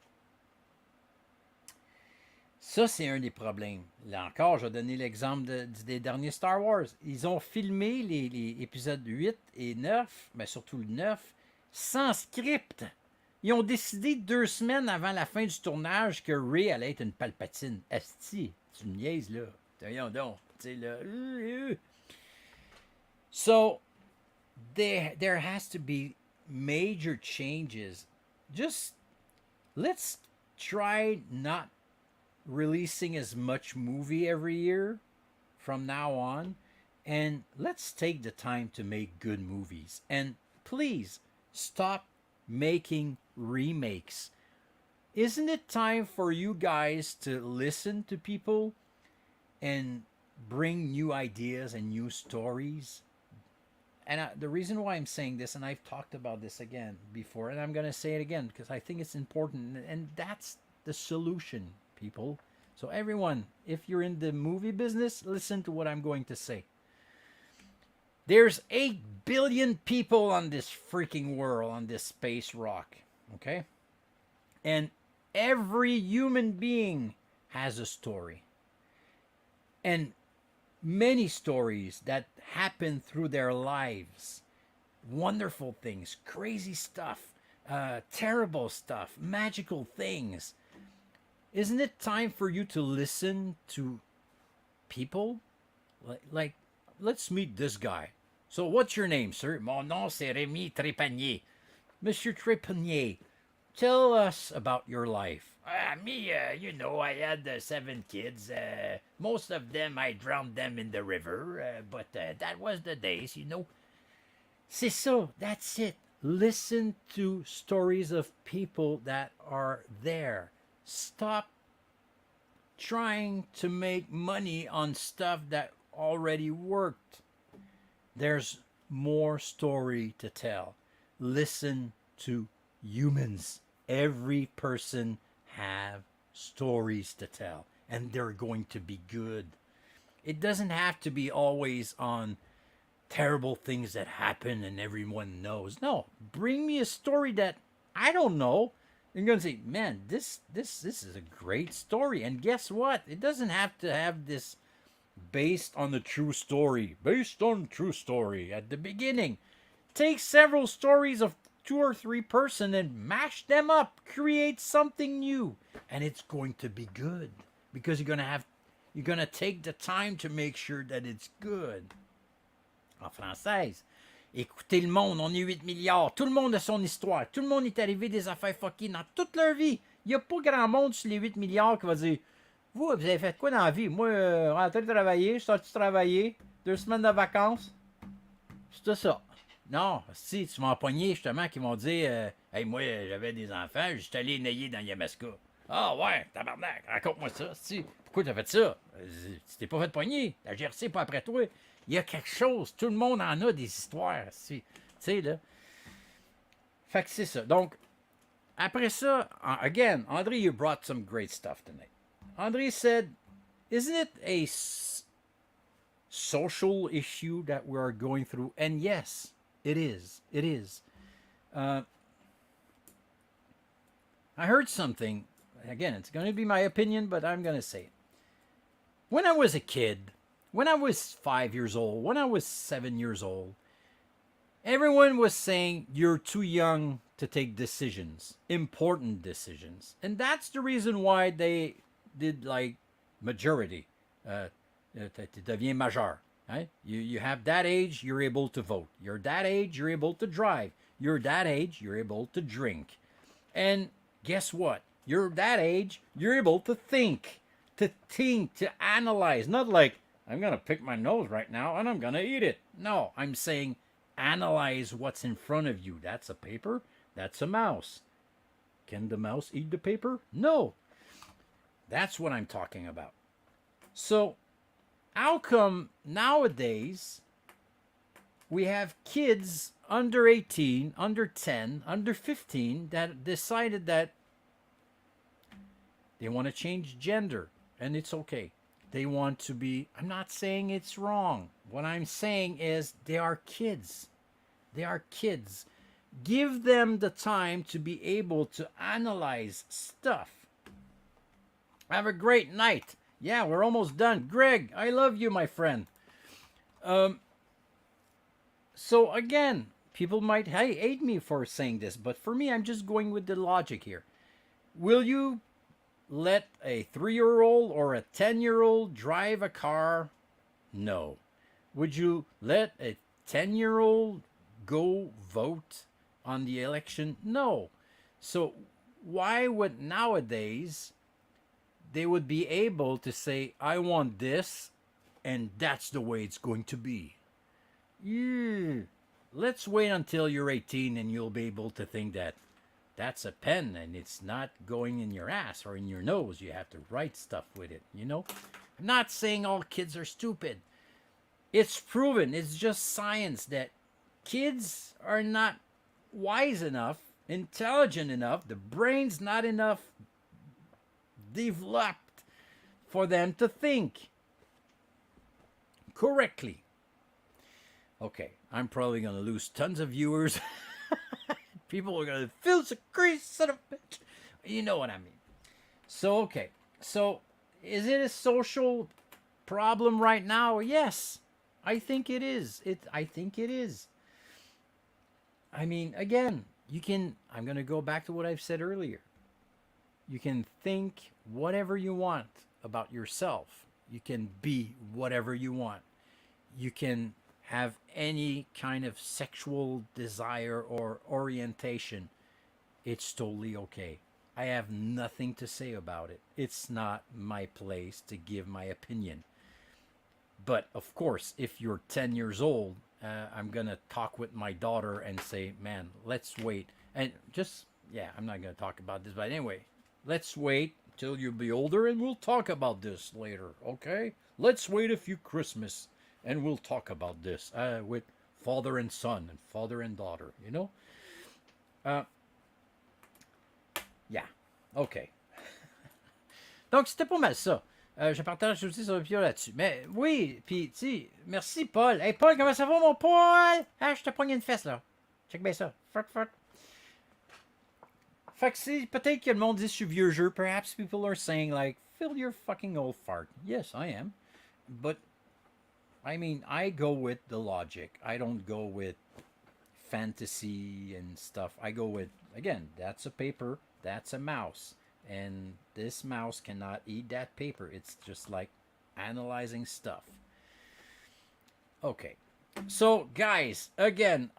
Ça, c'est un des problèmes. Là encore, je vais donner l'exemple des derniers Star Wars. Ils ont filmé les épisodes 8 et 9, mais surtout le 9, sans script. Ils ont décidé 2 semaines avant la fin du tournage que Ray allait être une Palpatine. Asti, tu me niaises, là. Voyons donc. Tu sais, là. So, there has to be major changes. Just, let's try not releasing as much movie every year from now on. And let's take the time to make good movies. And please, stop making remakes. Isn't it time for you guys to listen to people and bring new ideas and new stories? And the reason why I'm saying this, and I've talked about this again before, and I'm going to say it again because I think it's important, and that's the solution, people. So everyone, if you're in the movie business, listen to what I'm going to say. There's 8 billion people on this freaking world, on this space rock, okay? And every human being has a story. And many stories that happen through their lives. Wonderful things, crazy stuff, terrible stuff, magical things. Isn't it time for you to listen to people? Like let's meet this guy. So what's your name, sir? Mon nom c'est Rémi Trépanier. Monsieur Trépanier, tell us about your life. Me, you know, I had 7 kids. Most of them, I drowned them in the river. But that was the days, you know. C'est ça, that's it. Listen to stories of people that are there. Stop trying to make money on stuff that already worked. There's more story to tell. Listen to humans. Every person have stories to tell, and they're going to be good. It doesn't have to be always on terrible things that happen and everyone knows. No, bring me a story that I don't know. You're going to say, man, this is a great story. And guess what? It doesn't have to have this based on the true story. Based on true story at the beginning. Take several stories of 2 or 3 person and mash them up. Create something new. And it's going to be good. Because you're going to take the time to make sure that it's good. En française. Écoutez le monde, on est 8 milliards. Tout le monde a son histoire. Tout le monde est arrivé des affaires fuckées dans toute leur vie. Il n'y a pas grand monde sur les 8 milliards qui va dire vous avez fait quoi dans la vie? Moi, rentré travailler, je suis sorti travailler, 2 semaines de vacances. C'est tout ça. Non, si tu m'as empoigné justement qui vont dire hey, moi, j'avais des enfants, j'étais allé nailler dans Yamaska. Ah ouais, tabarnak, raconte-moi ça. Si, pourquoi t'as fait ça? Tu t'es pas fait poigner. La GRC pas après toi. Il y a quelque chose. Tout le monde en a des histoires. Tu sais, là. Fait que c'est ça. Donc, après ça, again, André, you brought some great stuff tonight. André said, isn't it a social issue that we are going through? And yes, it is. It is. I heard something. Again, it's going to be my opinion, but I'm going to say it. When I was a kid, when I was 5 years old, when I was 7 years old, everyone was saying you're too young to take decisions, important decisions. And that's the reason why they did like majority. Tu deviens majeur. Right? You have that age, you're able to vote. You're that age, you're able to drive. You're that age, you're able to drink. And guess what? You're that age, you're able to think, to analyze. Not like, I'm going to pick my nose right now and I'm going to eat it. No, I'm saying analyze what's in front of you. That's a paper. That's a mouse. Can the mouse eat the paper? No. That's what I'm talking about. So, how come nowadays we have kids under 18, under 10, under 15 that decided that they want to change gender, and it's okay. They want to be, I'm not saying it's wrong. What I'm saying is they are kids. They are kids. Give them the time to be able to analyze stuff. Have a great night. Yeah, we're almost done. Greg, I love you, my friend. So again, people might hate me for saying this, but for me, I'm just going with the logic here. Will you let a 3-year-old or a 10-year-old drive a car? No. Would you let a 10-year-old go vote on the election? No. So why would nowadays they would be able to say, I want this, and that's the way it's going to be? Yeah. Let's wait until you're 18 and you'll be able to think that that's a pen and it's not going in your ass or in your nose. You have to write stuff with it, you know? I'm not saying all kids are stupid. It's proven, it's just science that kids are not wise enough, intelligent enough, the brain's not enough developed for them to think correctly. Okay, I'm probably going to lose tons of viewers. People are going to feel so crazy, son of a bitch. You know what I mean. So, okay. So, is it a social problem right now? Yes. I think it is. I think it is. I mean, again, I'm going to go back to what I've said earlier. You can think whatever you want about yourself. You can be whatever you want. You can have any kind of sexual desire or orientation. It's totally okay. I have nothing to say about it. It's not my place to give my opinion. But of course, if you're 10 years old, I'm going to talk with my daughter and say, man, let's wait. And just, I'm not going to talk about this, but anyway, let's wait till you be older and we'll talk about this later, okay? Let's wait a few Christmas and we'll talk about this with father and son and father and daughter, you know? OK. Donc, c'était pas mal ça. Je partage aussi sur l'opinion là-dessus. Mais oui, puis, tu sais, merci, Paul. Hey, Paul, comment ça va, mon Paul? Ah, je te pogne une fesse, là. Check bien ça. Fart. Fait que c'est peut-être que le monde dit je suis vieux jeu. Perhaps people are saying, like, fill your fucking old fart. Yes, I am. But, I mean, I go with the logic. I don't go with fantasy and stuff. I go with, again, that's a paper, that's a mouse. And this mouse cannot eat that paper. It's just like analyzing stuff. Okay. So, guys, again,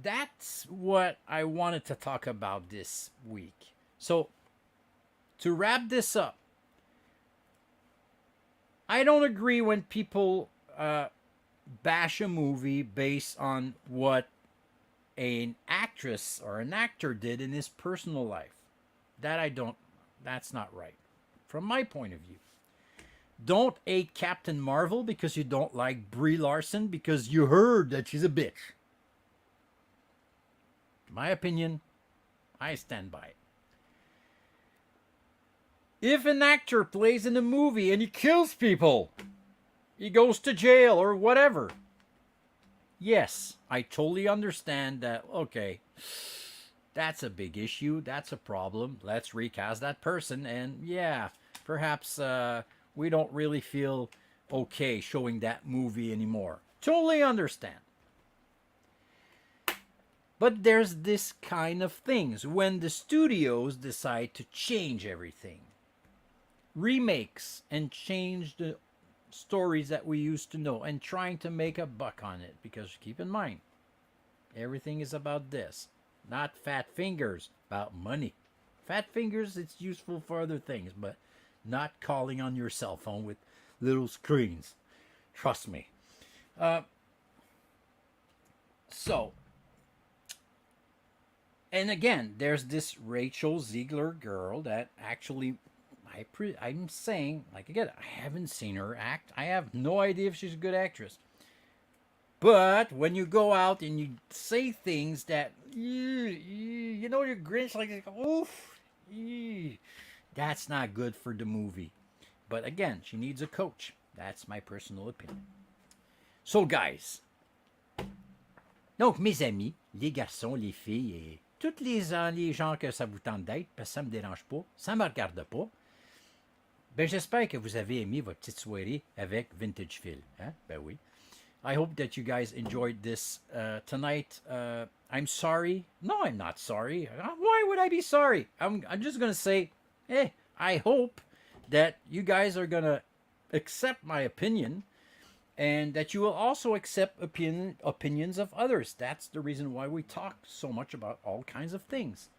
that's what I wanted to talk about this week. So, to wrap this up, I don't agree when people bash a movie based on what an actress or an actor did in his personal life. That's not right. From my point of view. Don't hate Captain Marvel because you don't like Brie Larson because you heard that she's a bitch. My opinion, I stand by it. If an actor plays in a movie and he kills people, he goes to jail or whatever, yes, I totally understand that, okay, that's a big issue, that's a problem, let's recast that person, and yeah, perhaps we don't really feel okay showing that movie anymore. Totally understand. But there's this kind of things when the studios decide to change everything. Remakes and change the stories that we used to know and trying to make a buck on it. Because keep in mind, everything is about this. Not fat fingers, about money. Fat fingers, it's useful for other things, but not calling on your cell phone with little screens. Trust me. And again, there's this Rachel Ziegler girl that actually, I'm saying, like again, I haven't seen her act. I have no idea if she's a good actress. But when you go out and you say things that, you know, you're Grinch, like, oof, that's not good for the movie. But again, she needs a coach. That's my personal opinion. So, guys. Donc, mes amis, les garçons, les filles, et tous les gens que ça vous tente d'être, parce que ça me dérange pas, ça me regarde pas, ben j'espère que vous avez aimé votre petite soirée avec Vintage Phil. Hein? Ben oui. I hope that you guys enjoyed this tonight. I'm sorry. No, I'm not sorry. Why would I be sorry? I'm just gonna say, hey, I hope that you guys are gonna accept my opinion, and that you will also accept opinions of others. That's the reason why we talk so much about all kinds of things.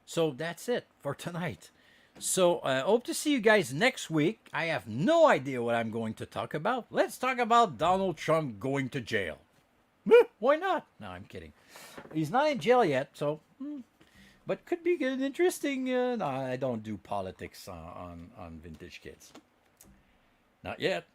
So that's it for tonight. So I hope to see you guys next week. I have no idea what I'm going to talk about. Let's talk about Donald Trump going to jail. Why not? No, I'm kidding. He's not in jail yet, so... But could be an interesting... no, I don't do politics on Vintage Kids. Not yet.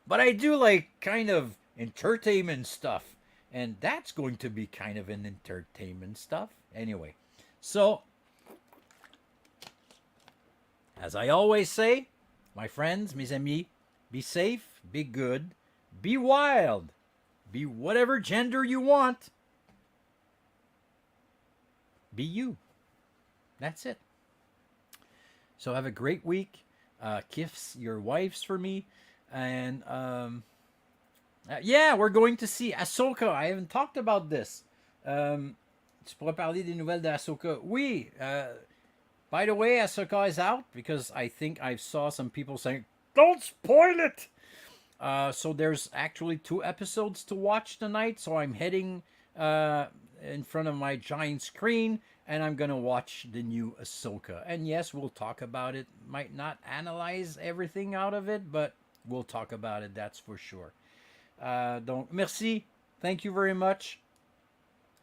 But I do like kind of entertainment stuff. And that's going to be kind of an entertainment stuff. Anyway, so... As I always say, my friends, mes amis, be safe, be good, be wild, be whatever gender you want. Be you. That's it. So have a great week. Kiss your wives for me. And yeah, we're going to see Ahsoka. I haven't talked about this. Tu pourrais parler des nouvelles de Ahsoka. Oui. By the way, Ahsoka is out because I think I saw some people saying, don't spoil it! So there's actually 2 episodes to watch tonight. So I'm heading in front of my giant screen and I'm going to watch the new Ahsoka. And yes, we'll talk about it. Might not analyze everything out of it, but we'll talk about it, that's for sure. Donc, merci. Thank you very much.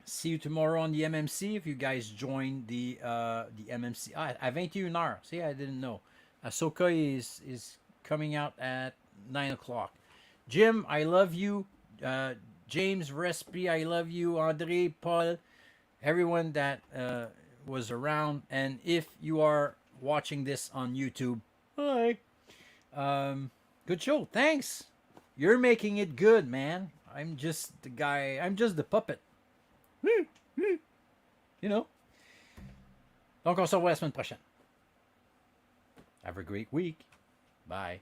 See you tomorrow on the MMC if you guys join the MMC. À 21h. See, I didn't know. Ahsoka is coming out at 9 o'clock. Jim, I love you. James, Respi, I love you. Andre, Paul, everyone that was around. And if you are watching this on YouTube, hi. Good show. Thanks. You're making it good, man. I'm just the guy. I'm just the puppet. You know. Donc, on se revoit la semaine prochaine. Have a great week. Bye.